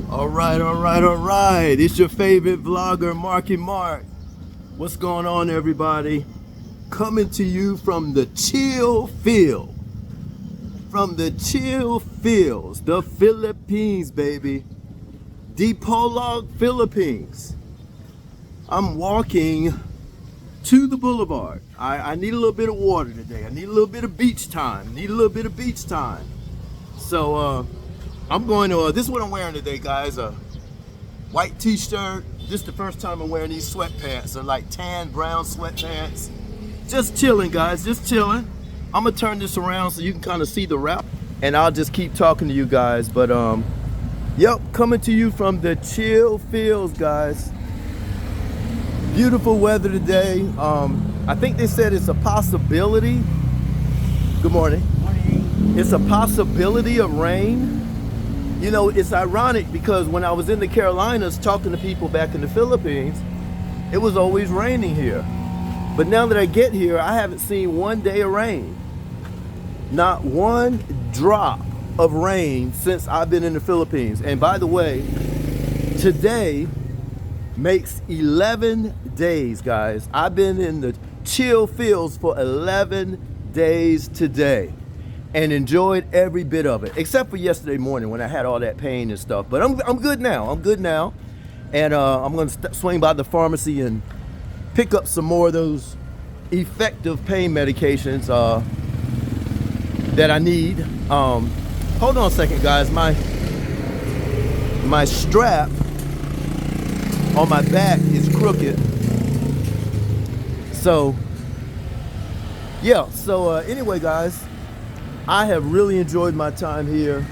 All right. It's your favorite vlogger, Marky Mark. What's going on, everybody? Coming to you from the chill field. From the chill fields, the Philippines, baby. Dipolog, Philippines. I'm walking to the boulevard. I need a little bit of water today. I need a little bit of beach time. So, I'm going to, this is what I'm wearing today, guys. A white t-shirt. This is the first time I'm wearing these sweatpants. They're like tan, brown sweatpants. Just chilling, guys, just chilling. I'm gonna turn this around so you can kind of see the wrap, and I'll just keep talking to you guys. But, yep, coming to you from the chill fields, guys. Beautiful weather today. I think they said it's a possibility. Good morning. Morning. It's a possibility of rain. You know, it's ironic because when I was in the Carolinas talking to people back in the Philippines, it was always raining here. But now that I get here, I haven't seen one day of rain. Not one drop of rain since I've been in the Philippines. And by the way, today makes 11 days, guys. I've been in the chill fields for 11 days today and enjoyed every bit of it, except for yesterday morning when I had all that pain and stuff. But I'm good now. And I'm going to swing by the pharmacy and pick up some more of those effective pain medications that I need. Hold on a second, guys. My strap on my back is crooked. So, yeah. So anyway, guys, I have really enjoyed my time here.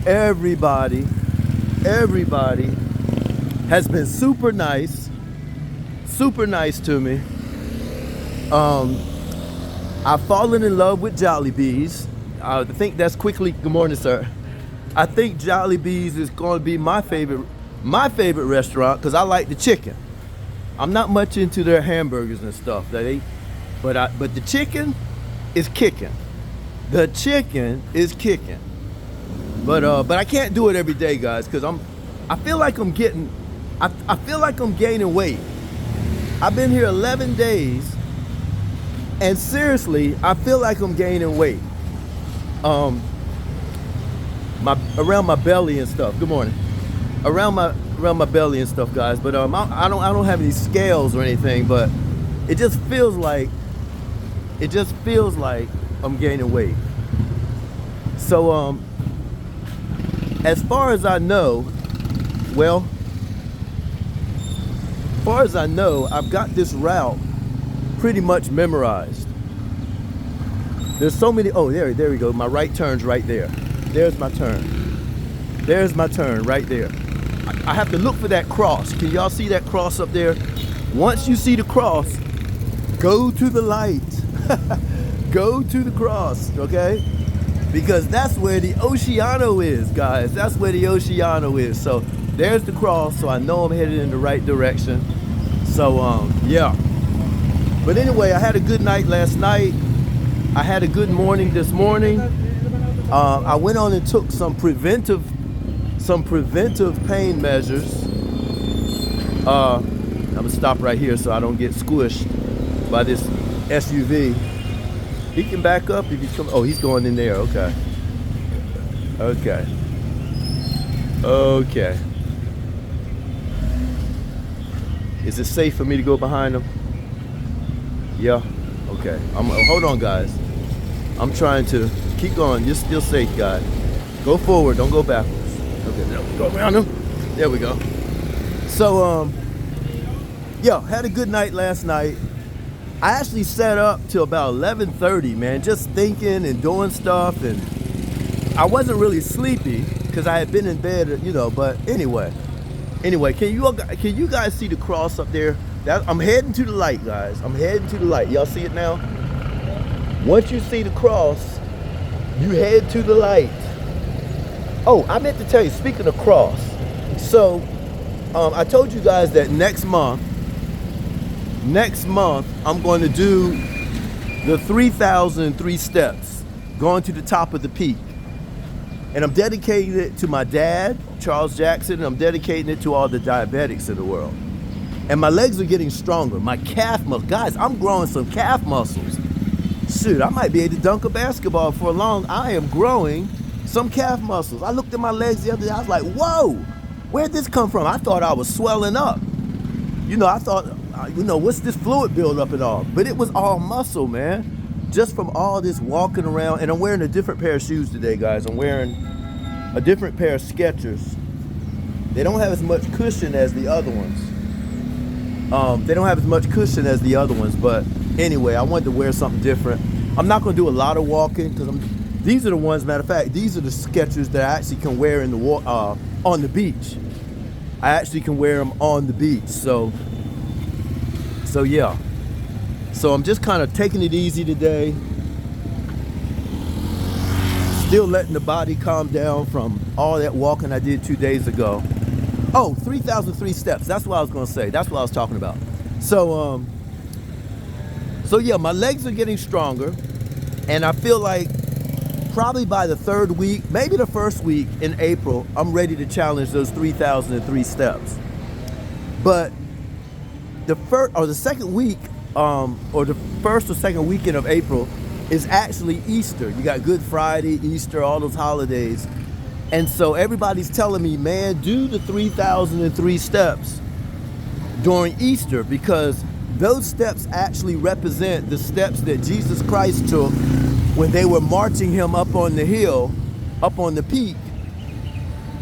Everybody has been super nice to me. I've fallen in love with Jollibee's. I think that's quickly. Good morning, sir. I think Jollibee's is going to be my favorite restaurant because I like the chicken. I'm not much into their hamburgers and stuff, but the chicken is kicking. The chicken is kicking. But I can't do it every day, guys, because I feel like I'm gaining weight. I've been here 11 days, and seriously, I feel like I'm gaining weight. Around my belly and stuff. Good morning. Around my belly and stuff, guys. But I don't have any scales or anything, but it just feels like I'm gaining weight. So as far as I know, I've got this route pretty much memorized. There's so many. Oh, there we go. My right turn's right there. There's my turn right there. I have to look for that cross. Can y'all see that cross up there? Once you see the cross, go to the light. Go to the cross, okay? Because that's where the Oceano is, guys. That's where the Oceano is. So there's the cross, so I know I'm headed in the right direction. So, yeah. But anyway, I had a good night last night. I had a good morning this morning. I went on and took some preventive pain measures. I'm gonna stop right here so I don't get squished by this SUV. He can back up if he's coming. Oh, he's going in there. Okay. Is it safe for me to go behind him? Yeah. Okay. Hold on, guys. I'm trying to keep going. You're still safe, guys. Go forward. Don't go backwards. Okay. Now go around him. There we go. So, yeah, had a good night last night. I actually sat up till about 11:30, man, just thinking and doing stuff, and I wasn't really sleepy because I had been in bed, you know. But anyway, can you guys see the cross up there? I'm heading to the light, guys. I'm heading to the light. Y'all see it now? Once you see the cross, you head to the light. Oh, I meant to tell you, speaking of cross, so I told you guys that next month I'm going to do the 3,003 steps going to the top of the peak. And I'm dedicating it to my dad, Charles Jackson, and I'm dedicating it to all the diabetics in the world. And my legs are getting stronger. My calf muscles, guys, I'm growing some calf muscles. Shoot, I might be able to dunk a basketball for long. I am growing some calf muscles. I looked at my legs the other day, I was like, whoa, where'd this come from? I thought I was swelling up. I thought, what's this fluid buildup and all? But it was all muscle, man. Just from all this walking around. And I'm wearing a different pair of shoes today, guys. I'm wearing a different pair of Skechers. They don't have as much cushion as the other ones. But anyway, I wanted to wear something different. I'm not going to do a lot of walking because these are the ones, matter of fact, these are the Skechers that I actually can wear in the on the beach. I actually can wear them on the beach. So yeah. So I'm just kind of taking it easy today. Still letting the body calm down from all that walking I did 2 days ago. Oh, 3,003 steps. That's what I was going to say. That's what I was talking about. So yeah, my legs are getting stronger. And I feel like probably by the third week, maybe the first week in April, I'm ready to challenge those 3,003 steps. But the second week, or the first or second weekend of April is actually Easter. You got Good Friday, Easter, all those holidays. And so everybody's telling me, man, do the 3,003 steps during Easter, because those steps actually represent the steps that Jesus Christ took when they were marching him up on the hill, up on the peak,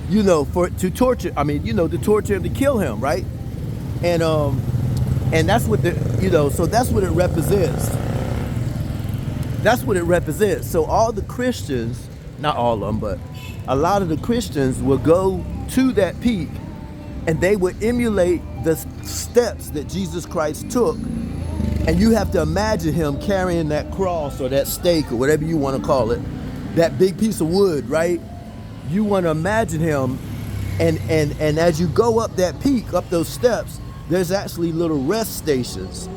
to torture him, to kill him, right? And that's what so that's what it represents. That's what it represents. So all the Christians, not all of them, but a lot of the Christians will go to that peak and they would emulate the steps that Jesus Christ took. And you have to imagine him carrying that cross or that stake or whatever you want to call it, that big piece of wood, right? You want to imagine him, and as you go up that peak, up those steps, there's actually little rest stations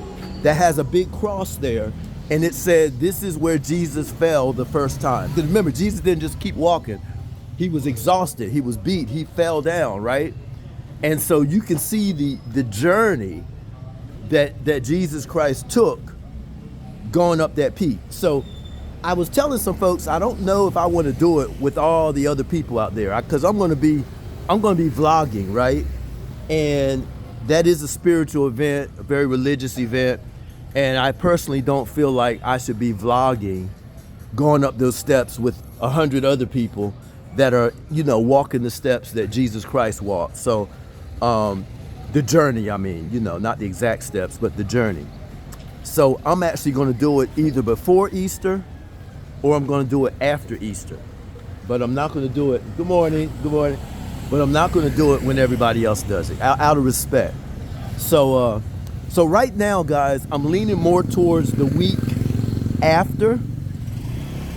that has a big cross there, and it said this is where Jesus fell the first time. Because remember, Jesus didn't just keep walking. He was exhausted, he was beat, he fell down, right? And so you can see the journey that Jesus Christ took going up that peak. So I was telling some folks, I don't know if I want to do it with all the other people out there, because I'm going to be vlogging, right? And that is a spiritual event, a very religious event, and I personally don't feel like I should be vlogging going up those steps with 100 other people that are, walking the steps that Jesus Christ walked. So the journey, not the exact steps, but the journey. So I'm actually going to do it either before Easter or I'm going to do it after Easter. But I'm not going to do it, good morning. But I'm not going to do it when everybody else does it, out of respect. So right now, guys, I'm leaning more towards the week after.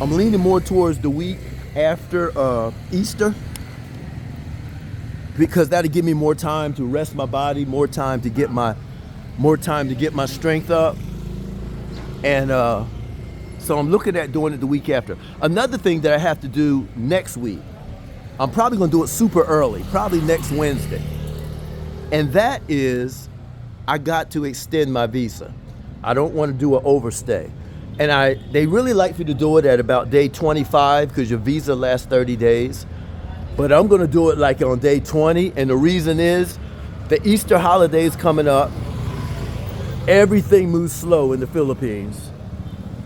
I'm leaning more towards the week after Easter, because that'll give me more time to rest my body, more time to get my strength up. And so I'm looking at doing it the week after. Another thing that I have to do next week, I'm probably going to do it super early, probably next Wednesday. And that is, I got to extend my visa. I don't want to do an overstay. And they really like you to do it at about day 25 because your visa lasts 30 days. But I'm going to do it like on day 20. And the reason is the Easter holiday is coming up. Everything moves slow in the Philippines.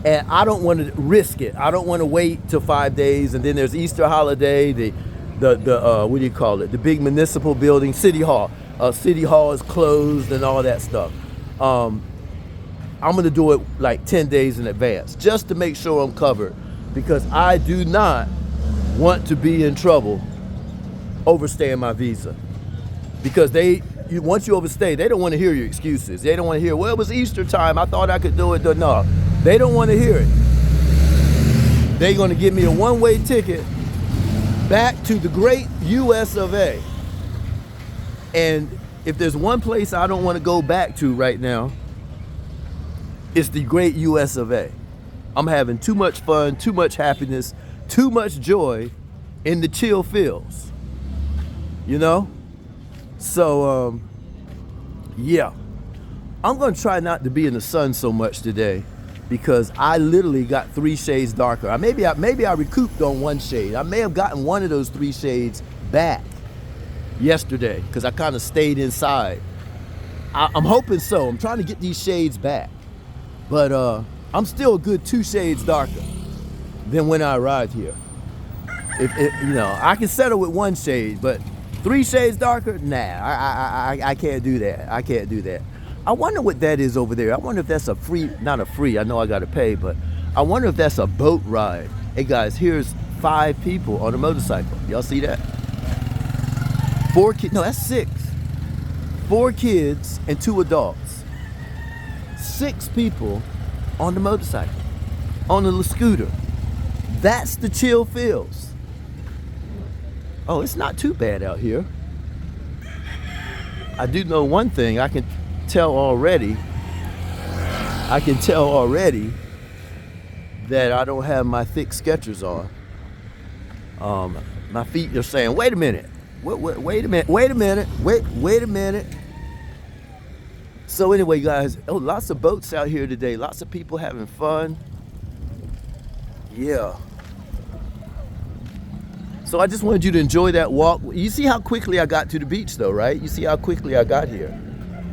And I don't want to risk it. I don't want to wait till 5 days. And then there's Easter holiday, the what do you call it? The big municipal building, City Hall. City Hall is closed and all that stuff. I'm going to do it like 10 days in advance just to make sure I'm covered, because I do not want to be in trouble overstaying my visa. Because once you overstay, they don't want to hear your excuses. They don't want to hear, well, it was Easter time, I thought I could do it. No, they don't want to hear it. They're going to give me a one-way ticket back to the great US of A. And if there's one place I don't want to go back to right now, it's the great US of A. I'm having too much fun, too much happiness, too much joy in the chill fields, you know? So, yeah. I'm gonna try not to be in the sun so much today because I literally got 3 shades darker. Maybe I recouped on 1 shade. I may have gotten one of those 3 shades back yesterday because I kind of stayed inside. I'm hoping so. I'm trying to get these shades back. But I'm still a good 2 shades darker than when I arrived here. If you know, I can settle with 1 shade, but 3 shades darker? Nah, I can't do that. I can't do that. I wonder what that is over there. I wonder if that's a free, not a free, I know I gotta pay, but I wonder if that's a boat ride. Hey guys, here's 5 people on a motorcycle. Y'all see that? 4 kids, no, that's 6. 4 kids and 2 adults. 6 people on the motorcycle, on the scooter. That's the chill feels. Oh, it's not too bad out here. I do know one thing, I can tell already that I don't have my thick Skechers on. My feet are saying, wait a minute, wait a minute. So anyway, guys, lots of boats out here today, lots of people having fun. Yeah. So I just wanted you to enjoy that walk. You see how quickly I got to the beach though, right? You see how quickly I got here.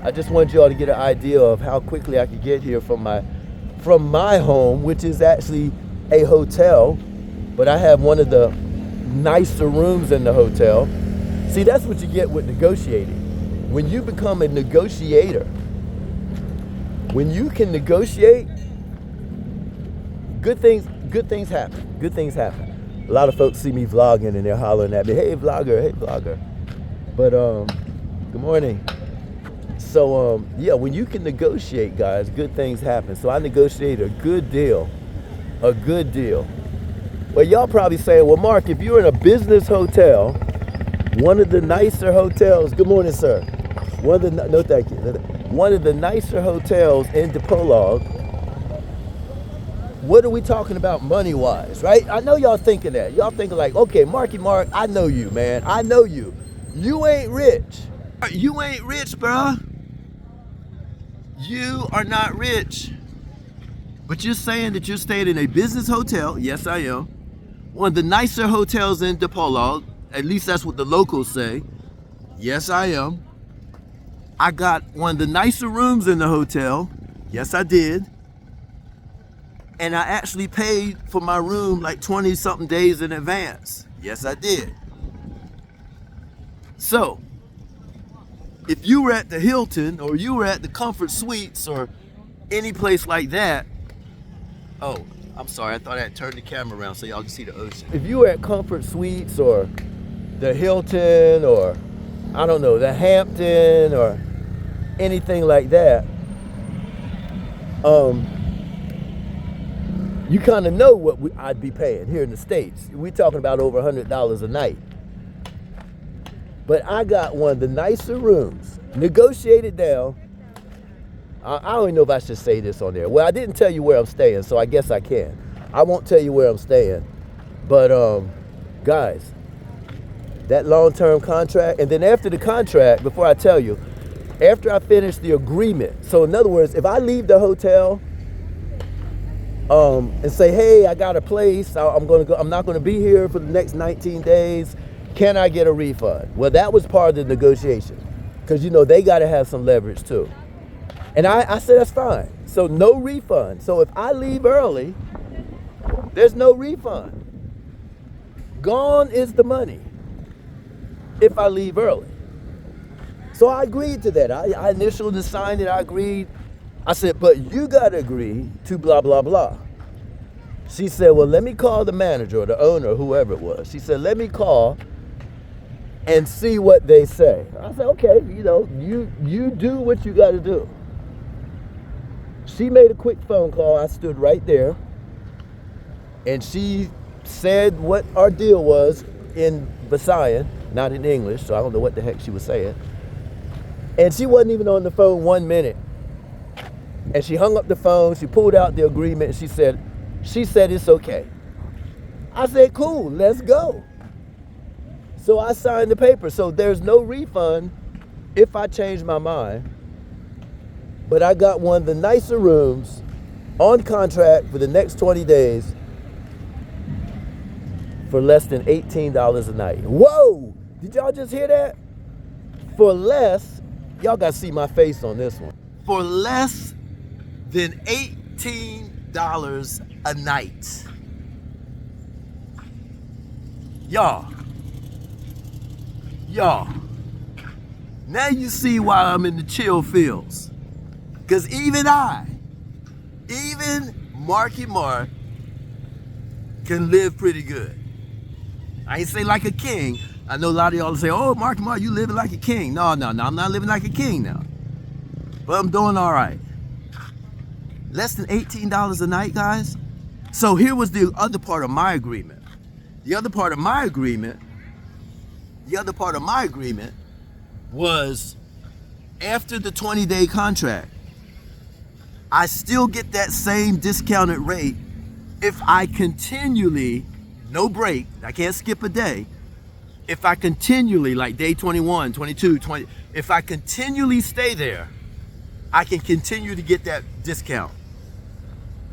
I just wanted you all to get an idea of how quickly I could get here from my home, which is actually a hotel, but I have one of the nicer rooms in the hotel. See, that's what you get with negotiating. When you become a negotiator, when you can negotiate, good things happen. Good things happen. A lot of folks see me vlogging and they're hollering at me, hey vlogger, hey vlogger. But good morning. So yeah, when you can negotiate, guys, good things happen. So I negotiated a good deal. Well, y'all probably saying, well, Mark, if you're in a business hotel, one of the nicer hotels, good morning, sir. No, thank you. One of the nicer hotels in DePolog, what are we talking about money-wise, right? I know y'all thinking that. Y'all thinking like, okay, Marky Mark, I know you, man. I know you. You ain't rich. You ain't rich, bruh. You are not rich. But you're saying that you're staying in a business hotel. Yes, I am. One of the nicer hotels in DePolog. At least that's what the locals say. Yes, I am. I got one of the nicer rooms in the hotel. Yes, I did. And I actually paid for my room like 20-something days in advance. Yes, I did. So, if you were at the Hilton or you were at the Comfort Suites or any place like that, oh, I'm sorry, I thought I had turned the camera around so y'all can see the ocean. If you were at Comfort Suites or the Hilton or, I don't know, the Hampton or anything like that, you kind of know what I'd be paying here in the States. We're talking about over $100 a night. But I got one of the nicer rooms, negotiated down. I don't even know if I should say this on there. Well, I didn't tell you where I'm staying, so I guess I can. I won't tell you where I'm staying. But guys, that long-term contract, and then after the contract, before I tell you, after I finish the agreement, so in other words, if I leave the hotel and say, hey, I got a place, I'm not gonna be here for the next 19 days, can I get a refund? Well, that was part of the negotiation, because you know they gotta have some leverage too. And I said, that's fine. So no refund. So if I leave early, there's no refund. Gone is the money if I leave early. So I agreed to that. I initially signed it, I agreed. I said, but you gotta agree to blah, blah, blah. She said, well, let me call the manager or the owner or whoever it was. She said, let me call and see what they say. I said, okay, you know, you do what you gotta do. She made a quick phone call. I stood right there. And she said what our deal was in Visayan, not in English, so I don't know what the heck she was saying. And she wasn't even on the phone 1 minute. And she hung up the phone, she pulled out the agreement, and she said it's okay. I said, cool, let's go. So I signed the paper. So there's no refund if I change my mind. But I got one of the nicer rooms on contract for the next 20 days for less than $18 a night. Whoa! Did y'all just hear that? For less, y'all gotta see my face on this one. For less than $18 a night. Y'all, now you see why I'm in the chill fields. Because even Marky Mark can live pretty good. I ain't say like a king. I know a lot of y'all say, oh, Marky Mark, you living like a king. No, I'm not living like a king now. But I'm doing all right. Less than $18 a night, guys. So here was the other part of my agreement. The other part of my agreement was after the 20-day contract, I still get that same discounted rate if I continually, no break, I can't skip a day, if I continually, like day 21, 22, 20, if I continually stay there, I can continue to get that discount.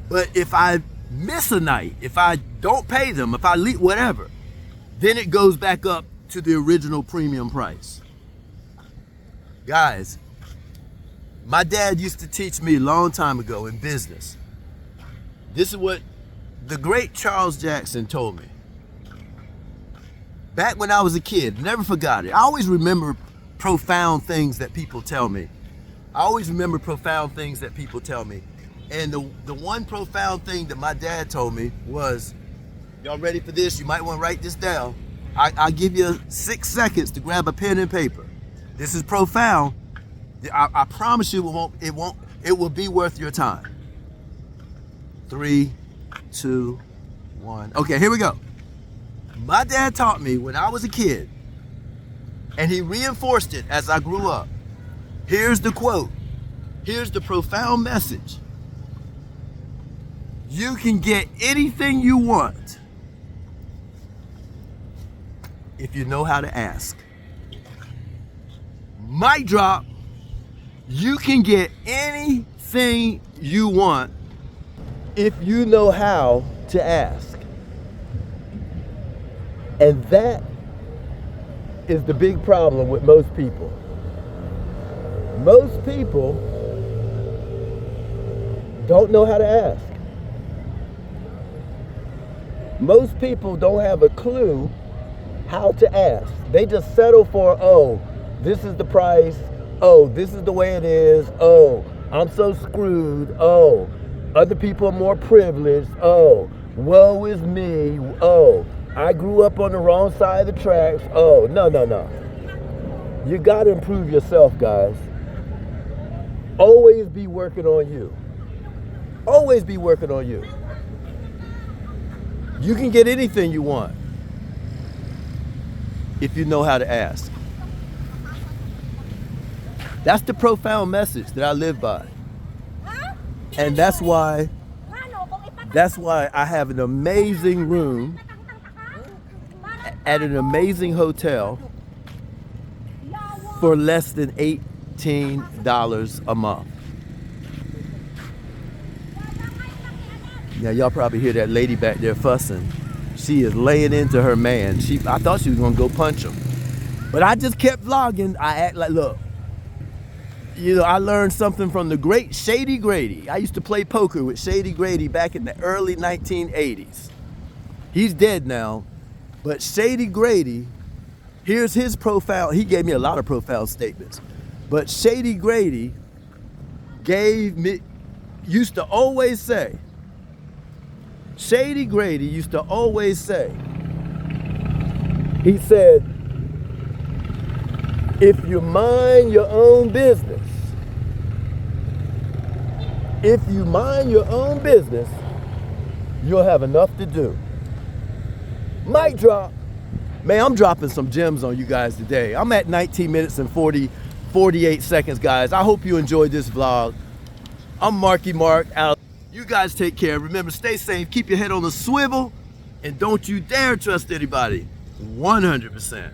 But if I miss a night, if I don't pay them, if I leave, whatever, then it goes back up to the original premium price. Guys, my dad used to teach me a long time ago in business. This is what the great Charles Jackson told me. Back when I was a kid, never forgot it. I always remember profound things that people tell me. And the one profound thing that my dad told me was, y'all ready for this? You might want to write this down. I'll give you 6 seconds to grab a pen and paper. This is profound. I promise you it will be worth your time. 3, 2, 1. Okay, here we go. My dad taught me when I was a kid, and he reinforced it as I grew up. Here's the quote. Here's the profound message. You can get anything you want if you know how to ask. Mic drop. You can get anything you want if you know how to ask. And that is the big problem with most people. Most people don't know how to ask. Most people don't have a clue how to ask. They just settle for, oh, this is the price. Oh, this is the way it is. Oh, I'm so screwed. Oh, other people are more privileged. Oh, woe is me. Oh, I grew up on the wrong side of the tracks. Oh, no. You got to improve yourself, guys. Always be working on you. Always be working on you. You can get anything you want if you know how to ask. That's the profound message that I live by. And that's why I have an amazing room at an amazing hotel for less than $18 a month. Now y'all probably hear that lady back there fussing. She is laying into her man. I thought she was gonna go punch him. But I just kept vlogging. I act like, look, I learned something from the great Shady Grady. I used to play poker with Shady Grady back in the early 1980s. He's dead now, but Shady Grady, here's his profound, he gave me a lot of profound statements, but Shady Grady used to always say, he said, if you mind your own business, you'll have enough to do. Mic drop. Man, I'm dropping some gems on you guys today. I'm at 19 minutes and 48 seconds, guys. I hope you enjoyed this vlog. I'm Marky Mark out. You guys take care. Remember, stay safe. Keep your head on the swivel. And don't you dare trust anybody. 100%.